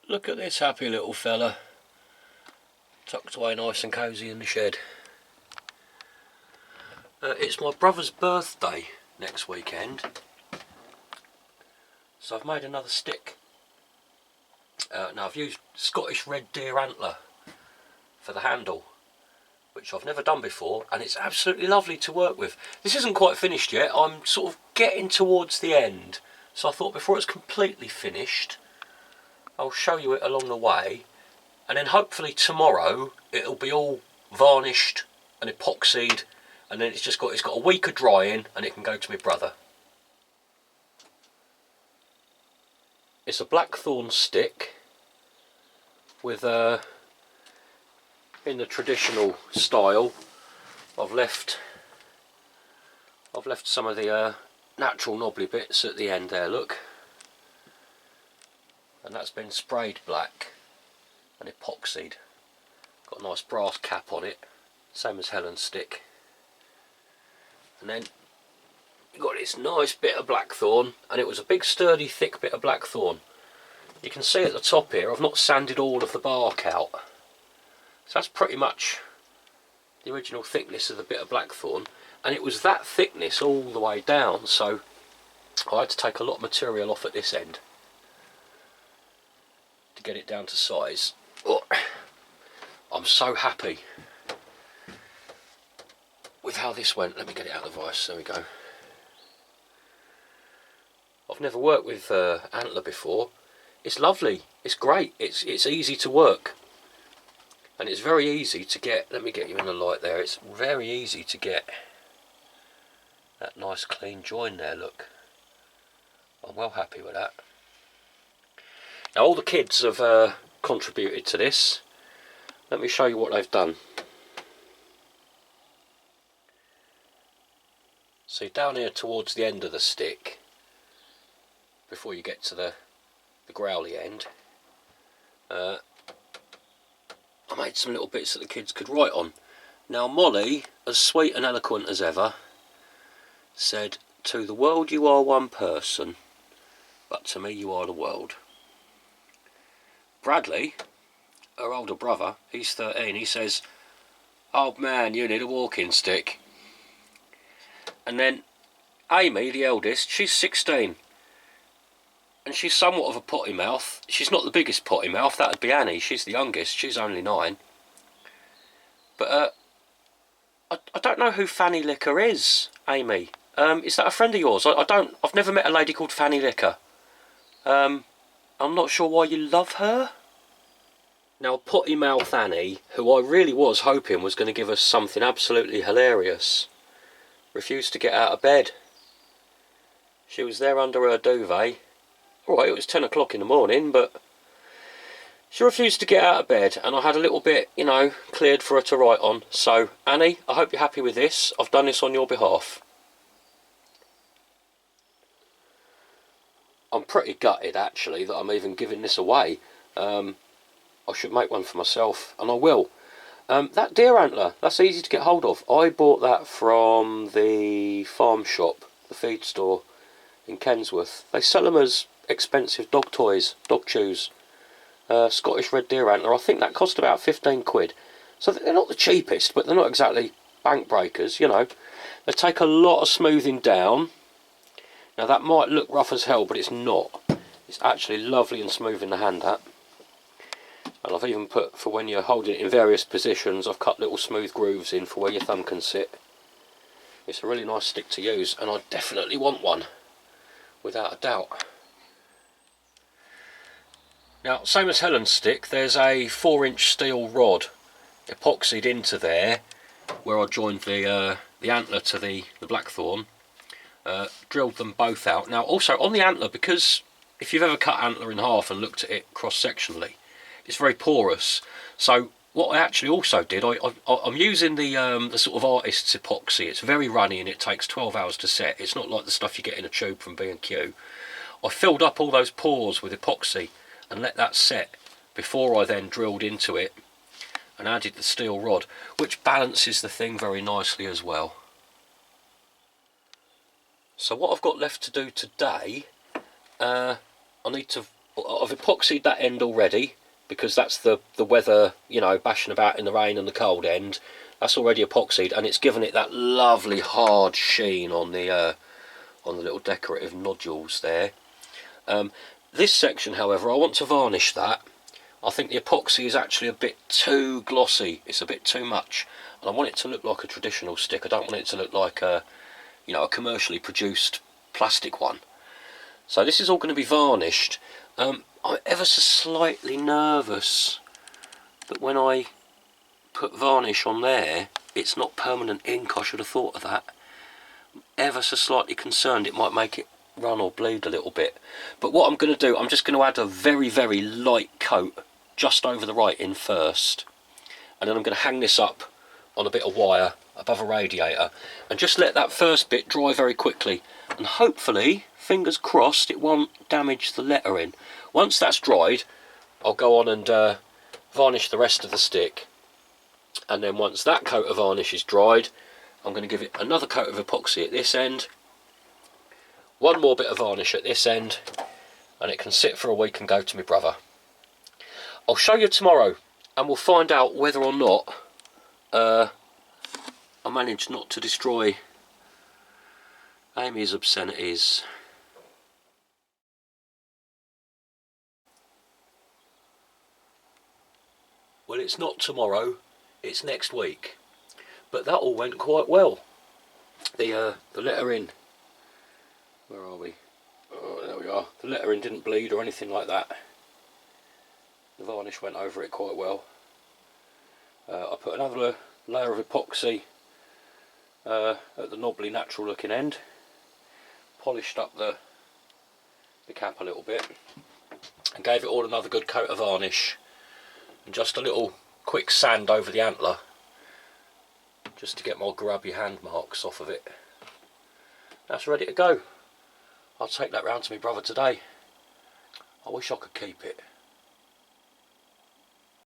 Look at this happy little fella, tucked away nice and cosy in the shed. It's my brother's birthday next weekend, so I've made another stick. Now I've used Scottish red deer antler for the handle, which I've never done before, and it's absolutely lovely to work with. This isn't quite finished yet, I'm sort of getting towards the end, so I thought before it's completely finished I'll show you it along the way, and then hopefully tomorrow it'll be all varnished and epoxied, and then it's got a week of drying and it can go to my brother. It's a blackthorn stick with in the traditional style. I've left some of the natural knobbly bits at the end there, look, and that's been sprayed black and epoxied. Got a nice brass cap on it, same as Helen's stick. And then you've got this nice bit of blackthorn, and it was a big sturdy thick bit of blackthorn. You can see at the top here I've not sanded all of the bark out, so that's pretty much the original thickness of the bit of blackthorn, and it was that thickness all the way down, so I had to take a lot of material off at this end to get it down to size. Oh, I'm so happy with how this went. Let me get it out of the vise, there we go. I've never worked with Antler before. It's lovely, it's great, it's easy to work, and it's very easy to get, let me get you in the light there, it's very easy to get that nice clean join there, look. I'm well happy with that. Now all the kids have contributed to this. Let me show you what they've done. See, down here towards the end of the stick, before you get to the growly end, I made some little bits that the kids could write on. Now Molly, as sweet and eloquent as ever, said, "To the world you are one person, but to me you are the world." Bradley, her older brother, he's 13, he says, "Old man, you need a walking stick." And then Amy, the eldest, she's 16, and she's somewhat of a potty mouth. She's not the biggest potty mouth, that would be Annie, she's the youngest, she's only 9. But I don't know who Fanny Licker is, Amy. Is that a friend of yours? I've never met a lady called Fanny Licker. I'm not sure why you love her. Now potty mouth Annie, who I really was hoping was going to give us something absolutely hilarious, refused to get out of bed. She was there under her duvet. Alright, it was 10 o'clock in the morning, but she refused to get out of bed, and I had a little bit, you know, cleared for her to write on. So Annie, I hope you're happy with this. I've done this on your behalf. I'm pretty gutted actually that I'm even giving this away. I should make one for myself, and I will. That deer antler, that's easy to get hold of. I bought that from the farm shop, the feed store in Kensworth. They sell them as expensive dog toys, dog chews. Scottish red deer antler, I think that cost about 15 quid. So they're not the cheapest, but they're not exactly bank breakers, you know. They take a lot of smoothing down. Now that might look rough as hell, but it's not. It's actually lovely and smooth in the hand, that. And I've even put, for when you're holding it in various positions, I've cut little smooth grooves in for where your thumb can sit. It's a really nice stick to use, and I definitely want one, without a doubt. Now, same as Helen's stick, there's a 4-inch steel rod epoxied into there, where I joined the antler to the blackthorn. Drilled them both out. Now also on the antler, because if you've ever cut antler in half and looked at it cross-sectionally, it's very porous. So what I actually also did, I'm using the sort of artist's epoxy. It's very runny and it takes 12 hours to set. It's not like the stuff you get in a tube from B&Q. I filled up all those pores with epoxy and let that set before I then drilled into it and added the steel rod, which balances the thing very nicely as well. So what I've got left to do today, I I've epoxied that end already, because that's the weather, you know, bashing about in the rain and the cold end. That's already epoxied, and it's given it that lovely hard sheen on the little decorative nodules there. This section, however, I want to varnish that. I think the epoxy is actually a bit too glossy. It's a bit too much, and I want it to look like a traditional stick. I don't want it to look like a, you know, a commercially produced plastic one. So this is all going to be varnished. I'm ever so slightly nervous that when I put varnish on there, it's not permanent ink. I should have thought of that. I'm ever so slightly concerned it might make it run or bleed a little bit. But what I'm going to do, I'm just going to add a very, very light coat just over the writing first, and then I'm going to hang this up on a bit of wire above a radiator and just let that first bit dry very quickly, and hopefully, fingers crossed, it won't damage the lettering. Once that's dried, I'll go on and varnish the rest of the stick, and then once that coat of varnish is dried, I'm going to give it another coat of epoxy at this end, one more bit of varnish at this end, and it can sit for a week and go to my brother. I'll show you tomorrow, and we'll find out whether or not I managed not to destroy Amy's obscenities. Well, it's not tomorrow, it's next week, but that all went quite well. The lettering, where are we? Oh, there we are. The lettering didn't bleed or anything like that. The varnish went over it quite well. I put another layer of epoxy at the knobbly natural looking end, polished up the cap a little bit, and gave it all another good coat of varnish, and just a little quick sand over the antler just to get more grubby hand marks off of it. That's ready to go. I'll take that round to my brother today. I wish I could keep it.